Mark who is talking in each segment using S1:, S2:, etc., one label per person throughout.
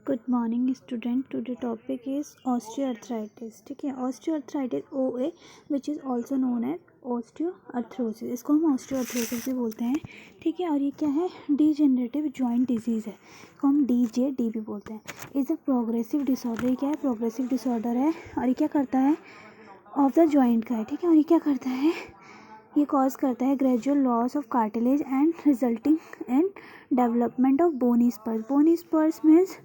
S1: Good morning student. Today topic is osteoarthritis. ठीक है, osteoarthritis OA which is also known as osteoarthrosis. इसको हम ऑस्टियोआर्थरोसिस भी बोलते हैं। ठीक है, और ये क्या है? डीजेनरेटिव जॉइंट डिजीज़ है, इसको हम DJD भी बोलते हैं। Is a progressive disorder. ये क्या है? प्रोग्रेसिव डिसऑर्डर है। और ये क्या करता है? ऑफ द जॉइंट का है। ठीक है, और ये क्या करता है? ये कॉज करता है gradual loss of cartilage and resulting in development of bony spurs. Bony spurs means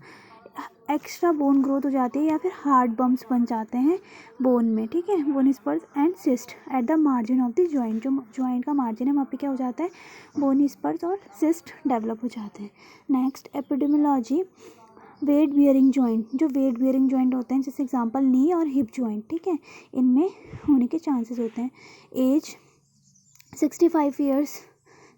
S1: extra bone growth हो जाती है या फिर हार्ड बम्प्स बन जाते हैं बोन में। ठीक है, bony spurs and cyst at the margin of the joint. जो जॉइंट का मार्जिन है वहाँ पे क्या हो जाता है? बोनी स्पर्स और सिस्ट डेवलप हो जाते हैं। Next, epidemiology. Weight bearing joint, जो वेट बियरिंग जॉइंट होते हैं जैसे एग्जांपल नी और हिप जॉइंट, ठीक है, इनमें होने के चांसेस होते हैं। एज 65 ईयर्स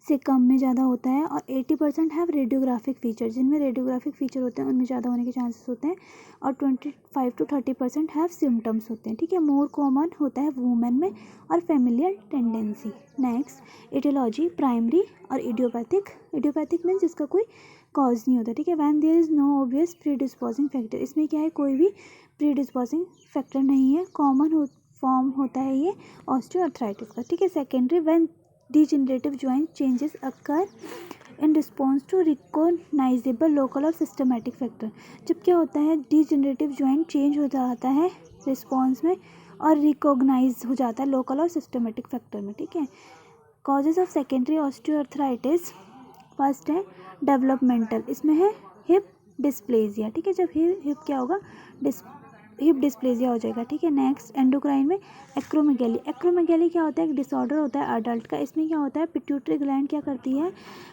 S1: से कम में ज़्यादा होता है और 80% हैव रेडियोग्राफिक फीचर। जिनमें रेडियोग्राफिक फीचर होते हैं उनमें ज़्यादा होने के चांसेस होते हैं और 25 to 30% हैव सिम्टम्स होते हैं। ठीक है, मोर कॉमन होता है वुमेन में और familial tendency. Next, etiology. Primary और इडियोपैथिक। इडियोपैथिक मीन्स इसका कोई कॉज नहीं होता। ठीक है, when there is no obvious predisposing factor. इसमें क्या है? कोई भी प्रीडिस्पोजिंग फैक्टर नहीं है। कॉमन फॉर्म होता है ये ऑस्टियोआर्थराइटिस का। ठीक है, secondary, when degenerative joint changes occur in response to recognizable local और systematic factor। जब क्या होता है? degenerative joint change हो जाता है रिस्पॉन्स में और रिकॉग्नाइज हो जाता है लोकल और सिस्टमेटिक फैक्टर में। ठीक है, causes of secondary osteoarthritis. First है डेवलपमेंटल, इसमें है हिप डिस्प्लेजिया। ठीक है, जब हिप क्या होगा? हिप डिस्प्लेजिया हो जाएगा। ठीक है, नेक्स्ट, एंडोक्राइन में एक्रोमेगैली। एक्रोमेगैली क्या होता है? एक डिसऑर्डर होता है अडल्ट का। इसमें क्या होता है? पिट्यूटरी ग्लैंड क्या करती है?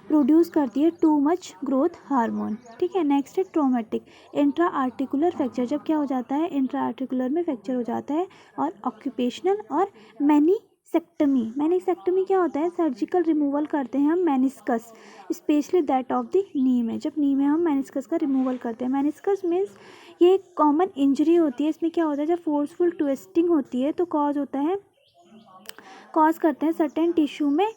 S1: प्रोड्यूस करती है टू मच ग्रोथ हार्मोन। ठीक है, नेक्स्ट है ट्रोमेटिक। इंट्रा आर्टिकुलर फ्रैक्चर, जब क्या हो जाता है? इंट्रा आर्टिकुलर में फ्रैक्चर हो जाता है। और ऑक्यूपेशनल और मैनीसेक्टमी। मैनीसेक्टमी क्या होता है? सर्जिकल रिमूवल करते हैं हम meniscus, specially that of the knee में। जब नी में हम मेनिस्कस का रिमूवल करते हैं। मेनिस्कस मीन्स ये एक कॉमन इंजरी होती है। इसमें क्या होता है? जब फोर्सफुल ट्विस्टिंग होती है तो कॉज होता है, कॉज करते हैं सर्टेन टिश्यू में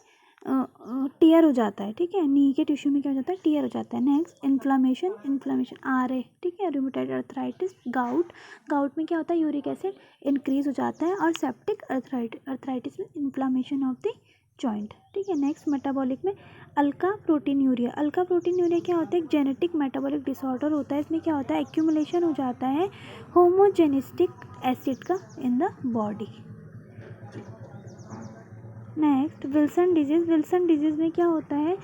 S1: टीयर हो जाता है। ठीक है, नी के टिश्यू में क्या हो जाता है? टीयर हो जाता है। Next, inflammation. Inflammation RA। ठीक है, रूमेटॉइड अर्थराइटिस। गाउट। गाउट में क्या होता है? यूरिक एसिड इंक्रीज हो जाता है। और सेप्टिक अर्थराइटिस में इन्फ्लामेशन ऑफ द जॉइंट। ठीक है, नेक्स्ट, मेटाबॉलिक में अल्का प्रोटीनूरिया। अल्का प्रोटीनूरिया क्या होता है? एक जेनेटिक मेटाबॉलिक डिसऑर्डर होता है। इसमें क्या होता है? एक्यूमुलेशन हो जाता है होमोजेनिस्टिक एसिड का in the body. Next, Wilson disease. Wilson disease में क्या होता है?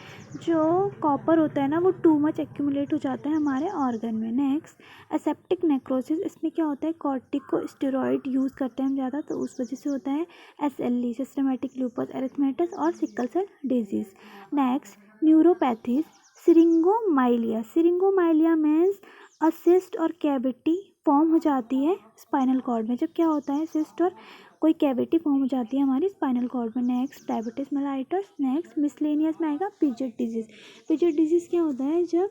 S1: जो कॉपर होता है ना वो टू मच एक्यूमुलेट हो जाता है हमारे ऑर्गन में। Next, aseptic necrosis. इसमें क्या होता है? कॉर्टिकोस्टेरॉइड यूज़ करते हैं हम ज़्यादा तो उस वजह से होता है SLE, सिस्टमेटिक लूपस एरिथमेटस और sickle cell disease. Next, neuropathies. Syringomyelia. Syringomyelia means a cyst और कैविटी फॉर्म हो जाती है स्पाइनल कॉर्ड में। जब क्या होता है? सिस्ट और कोई कैविटी फॉर्म हो जाती है हमारी स्पाइनल कॉर्ड में। Next, diabetes mellitus. Next, miscellaneous में आएगा पिजेट डिजीज़। पिजेट डिजीज़ क्या होता है? जब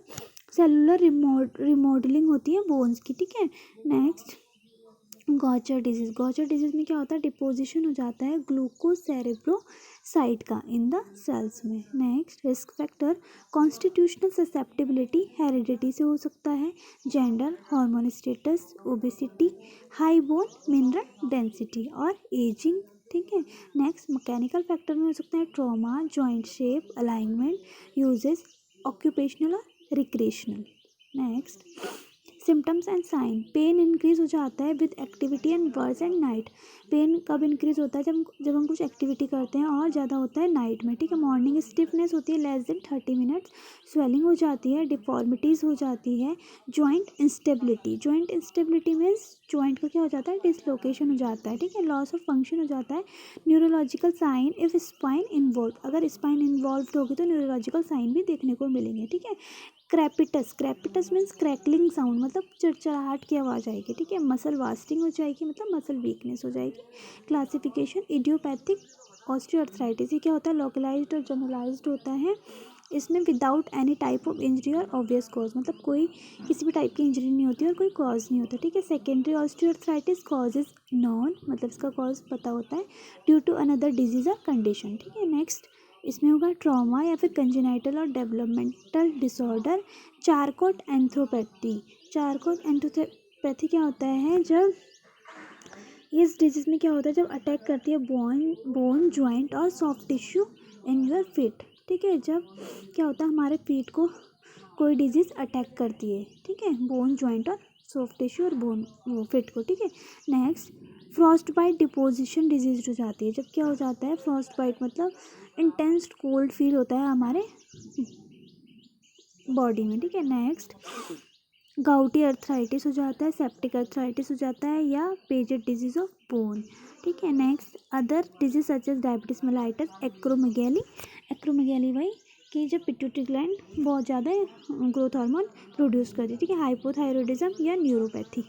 S1: सेलुलर रिमॉडलिंग होती है बोन्स की। ठीक है, नेक्स्ट, गॉचर डिजीज़। गॉचर डिजीज़ में क्या होता है? डिपोजिशन हो जाता है ग्लूकोसेरेब्रोसाइट का इन द सेल्स में। Next, risk factor. Constitutional susceptibility, heredity से हो सकता है। Gender, hormone status, obesity, high bone mineral density और एजिंग। ठीक है, नेक्स्ट, मैकेनिकल फैक्टर में हो सकता है trauma, joint shape, alignment, uses, occupational और recreational. Next, symptoms and sign. Pain increase हो जाता है with activity and worse and night. Pain कब इंक्रीज होता है? जब हम कुछ एक्टिविटी करते हैं और ज़्यादा होता है नाइट में। ठीक है, मॉर्निंग स्टिफनेस होती है लेस देन 30 मिनट्स। स्वेलिंग हो जाती है, डिफॉर्मिटीज़ हो जाती है। Joint instability. Joint instability means joint का क्या हो जाता है? डिसलोकेशन हो जाता है। ठीक है, लॉस ऑफ फंक्शन हो जाता है। Neurological sign if spine involve. अगर स्पाइन इन्वॉल्व होगी तो न्यूरोलॉजिकल साइन भी देखने को मिलेंगे। ठीक है, क्रैपिटस। क्रैपिटस मीन्स क्रैकलिंग साउंड, मतलब चिड़चिड़ाहट की आवाज़ आएगी। ठीक है, मसल वास्टिंग हो जाएगी, मतलब मसल वीकनेस हो जाएगी। क्लासिफिकेशन, इडियोपैथिक ऑस्टियोआर्थराइटिस ये क्या होता है? लोकलाइज्ड और जनरलाइज्ड होता है। इसमें without any type of injury और ऑब्वियस कॉज, मतलब कोई किसी भी टाइप की इंजरी नहीं होती और कोई कॉज नहीं होता। ठीक है, secondary osteoarthritis cause is non, मतलब इसका कॉज पता होता है ड्यू टू अनदर डिजीज और कंडीशन। ठीक है, नेक्स्ट, इसमें होगा ट्रॉमा या फिर कंजेनाइटल और डेवलपमेंटल डिसऑर्डर। चारकोट एंथ्रोपैथी, चारकोट एंथ्रोपैथी क्या होता है, जब इस डिजीज़ में क्या होता है, जब अटैक करती है बोन जॉइंट और soft tissue in your feet. ठीक है, जब क्या होता है हमारे फीट को कोई डिजीज़ अटैक करती है, ठीक है, बोन जॉइंट और सॉफ्ट टिश्यू और बोन फीट को। ठीक है, next frostbite deposition disease हो जाती है, जब क्या हो जाता है फ्रॉस्ट बाइट मतलब इंटेंस कोल्ड फील होता है हमारे बॉडी में। ठीक है, नेक्स्ट गाउटी अर्थराइटिस हो जाता है, सेप्टिक अर्थराइटिस हो जाता है, या पेजेड डिजीज ऑफ बोन। ठीक है, next other disease such as diabetes mellitus, acromegaly वही कि जब पिट्यूटरी ग्लैंड बहुत ज़्यादा ग्रोथ हार्मोन प्रोड्यूस करती है। ठीक है, हाइपोथायरॉयडिज्म या neuropathy.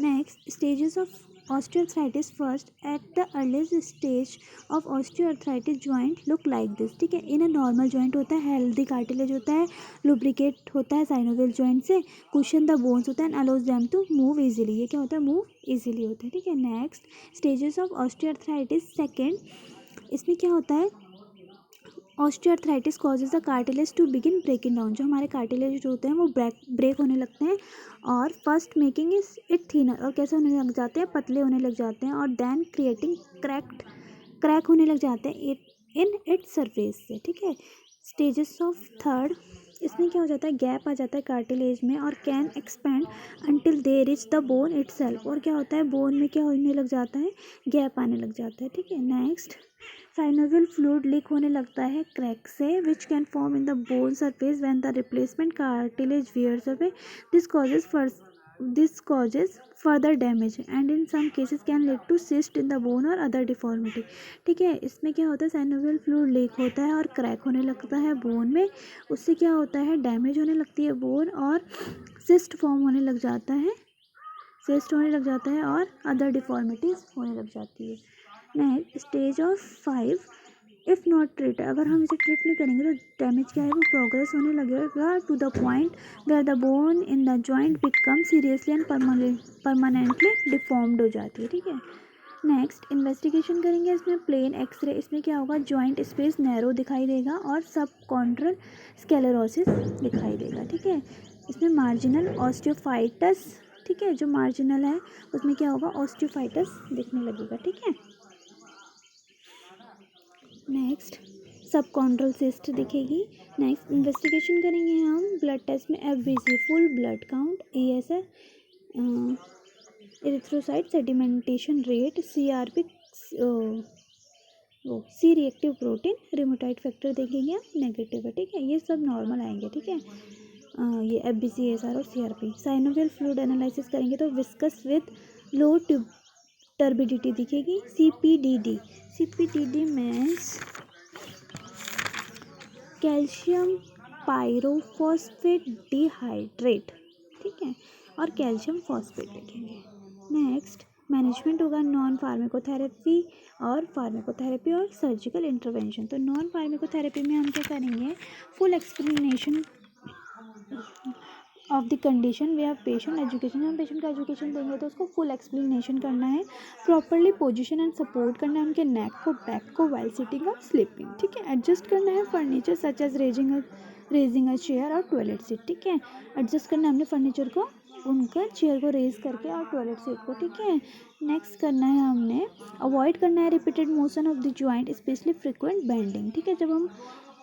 S1: Next stages of osteoarthritis, first at the earliest stage of osteoarthritis joint look like this. ठीक है, इन अ नॉर्मल जॉइंट होता है, हेल्दी कार्टिलेज होता है, लुब्रिकेट होता है साइनोवियल जॉइंट से, कुशन द बोन्स होता है and allows them to move easily. ये क्या होता है, मूव इजीली होता है। ठीक है, next stages of osteoarthritis, second, इसमें क्या होता है osteoarthritis causes the cartilage to begin breaking down, जो हमारे कार्टिलेज होते हैं वो ब्रेक होने लगते हैं, और first making is it thinner, और कैसे होने लग जाते हैं, पतले होने लग जाते हैं, और देन क्रिएटिंग क्रैक होने लग जाते हैं इन इट्स सरफेस से। ठीक है, स्टेजेस ऑफ थर्ड, इसमें क्या हो जाता है गैप आ जाता है कार्टिलेज में और can expand until they rich the bone itself, और क्या होता है बोन में क्या होने लग जाता है, गैप आने लग जाता है। ठीक है, नेक्स्ट साइनोवियल फ्लूइड लीक होने लगता है क्रैक से, which can form in the bone surface when the replacement cartilage wears away. This causes further damage and in some cases can lead to cyst in the bone or other deformity। ठीक है, इसमें क्या होता है synovial fluid leak होता है और crack होने लगता है बोन में, उससे क्या होता है डैमेज होने लगती है बोन और सिस्ट फॉर्म होने लग जाता है, सिस्ट होने लग जाता है और अदर डिफॉर्मिटीज़ होने लग जाती है। Next stage of 5, if not treat, अगर हम इसे ट्रीट नहीं करेंगे तो डैमेज क्या है वो प्रोग्रेस होने लगेगा to the point where the bone in the joint become seriously and permanently deformed हो जाती है। ठीक है, नेक्स्ट इन्वेस्टिगेशन करेंगे इसमें प्लेन एक्सरे, इसमें क्या होगा जॉइंट स्पेस नैरो दिखाई देगा और सब कॉन्ट्रल स्क्लेरोसिस दिखाई देगा। ठीक है, इसमें मार्जिनल ऑस्टियोफाइटस, ठीक है, जो मार्जिनल है उसमें क्या होगा ऑस्टियोफाइटस दिखने लगेगा। ठीक है, नेक्स्ट सब कॉन्ट्रल सिस्ट दिखेगी। नेक्स्ट इन्वेस्टिगेशन करेंगे हम ब्लड टेस्ट में FBC full blood count, ESR erythrocyte sedimentation rate, CRP वो C reactive protein, rheumatoid factor देखेंगे हम नेगेटिव है। ठीक है, ये सब नॉर्मल आएंगे। ठीक है, ये FBC ESR और CRP। साइनोवियल फ्लूइड एनालिसिस करेंगे तो विस्कस विद लो टर्बिडिटी दिखेगी। CPDD means calcium pyrophosphate dehydrate. ठीक है, और कैल्शियम फॉस्फेट देखेंगे। नेक्स्ट मैनेजमेंट होगा नॉन फार्माकोथेरेपी और सर्जिकल इंटरवेंशन। तो नॉन फार्माकोथेरेपी में हम क्या करेंगे, full explanation of the condition way of patient education, हम पेशेंट का एजुकेशन देंगे तो उसको फुल एक्सप्लेनेशन करना है, प्रॉपरली पोजीशन एंड सपोर्ट करना है उनके नेक को, बैक को वाइल सिटिंग और स्लीपिंग। ठीक है, एडजस्ट करना है furniture such as raising a chair और टॉयलेट सीट। ठीक है, एडजस्ट करना है हमने फर्नीचर को, उनका चेयर को रेज करके और टॉयलेट सीट को। ठीक है, नेक्स्ट करना है हमने अवॉइड करना है repeated motion of the joint specially frequent bending. ठीक है, जब हम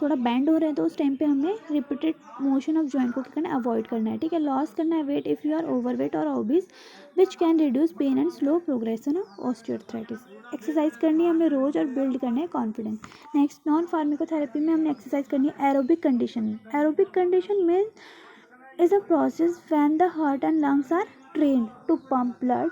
S1: थोड़ा बैंड हो रहे हैं तो उस टाइम पे हमें रिपीटेड मोशन ऑफ जॉइंट को क्या करना है, अवॉइड करना है। ठीक है, लॉस करना है weight if you are overweight और obese which can reduce pain and slow progression of osteoarthritis. Exercise करनी है हमें रोज और बिल्ड करना है कॉन्फिडेंस। नेक्स्ट नॉन फार्माकोथेरेपी में हमने एक्सरसाइज करनी है एरोबिक कंडीशन में is a process when the heart and lungs are trained to pump blood,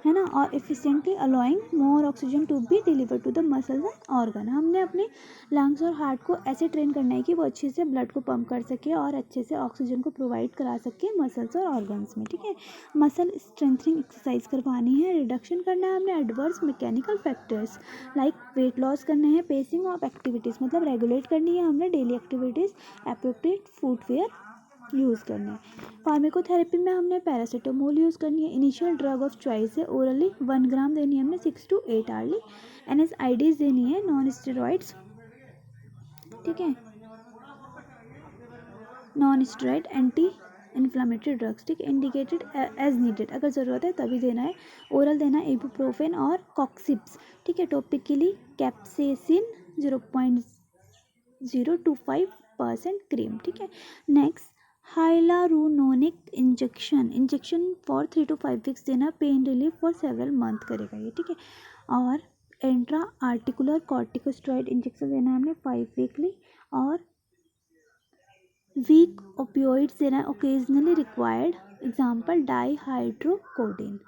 S1: है ना, और efficiently allowing more oxygen to be deliver to the muscles and organ. हमने अपने लंग्स और हार्ट को ऐसे ट्रेन करना है कि वो अच्छे से ब्लड को पंप कर सके और अच्छे से ऑक्सीजन को प्रोवाइड करा सके मसल्स और ऑर्गन्स में। ठीक है, मसल स्ट्रेंथनिंग एक्सरसाइज करवानी है, रिडक्शन करना है हमने adverse mechanical factors like weight loss करना है, पेसिंग ऑफ एक्टिविटीज़ मतलब रेगुलेट करनी है हमने daily activities, appropriate footwear use करना है। फार्माकोथेरेपी में हमने पैरासीटामोल यूज़ करनी है, इनिशियल ड्रग ऑफ चॉइस है, ओरली 1 ग्राम देनी है हमने 6 to 8 आवर्ली। NSAIDs देनी है, नॉन स्टेरॉइड्स ठीक है, non steroid anti inflammatory drugs, ठीक है, इंडिकेटेड एज नीडेड, अगर ज़रूरत है तभी देना है। ओरल देना है इबुप्रोफेन और कॉक्सिप्स, ठीक है, टॉपिकली कैप्सेसिन 0.025% क्रीम, ठीक है। Next hyaluronic injection for 3 to 5 weeks देना, pain relief for several month करेगा ये, ठीक है। और एंट्रा आर्टिकुलर कॉर्टिकोस्टेरॉइड इंजेक्शन देना है हमने 5 वीकली, और वीक ओपियोइड्स देना है occasionally required, example dihydrocodeine.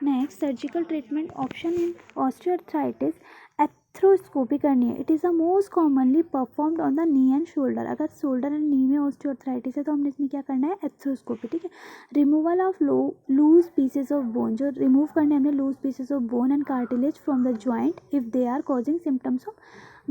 S1: Next surgical treatment option in osteoarthritis, arthroscopy करनी है। It is the most commonly performed on the knee and shoulder, अगर शोल्डर एंड नी में ऑस्टियोआर्थराइटिस है तो हमने इसमें क्या करना है, एथ्रोस्कोपी, ठीक है। Removal of loose pieces of bone, जो रिमूव करने हमने loose pieces of bone and cartilage from the joint if they are causing symptoms of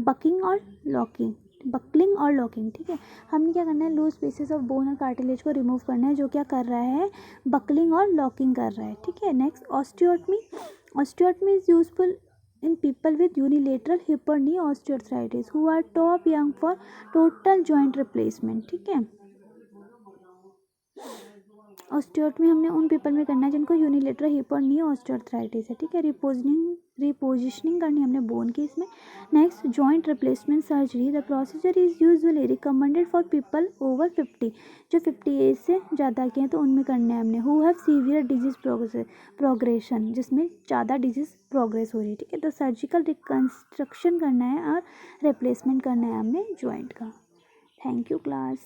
S1: bucking और लॉकिंग, बकलिंग और लॉकिंग, ठीक है। हमने क्या करना है, लूज पीसेस ऑफ बोन और कार्टिलेज को रिमूव करना है जो क्या कर रहा है, बकलिंग और लॉकिंग कर रहा है, ठीक है। Next osteotomy is useful in people with unilateral hip और knee osteoarthritis who are top young for total joint replacement, ठीक है। ऑस्टियोटमी हमने उन पीपल में करना है जिनको यूनिलेटरल हिप और नी ऑस्टियोआर्थराइटिस है, ठीक है। रिपोजिशनिंग करनी है हमने बोन की इसमें। Next joint replacement surgery, the procedure is usually recommended for people over 50, जो 50 एज से ज़्यादा के हैं तो उनमें करना है हमने, who have severe disease progression, जिसमें ज़्यादा डिजीज प्रोग्रेस हो रही है, ठीक है। तो सर्जिकल रिकन्स्ट्रक्शन करना है और रिप्लेसमेंट करना है हमने जॉइंट का। Thank you class.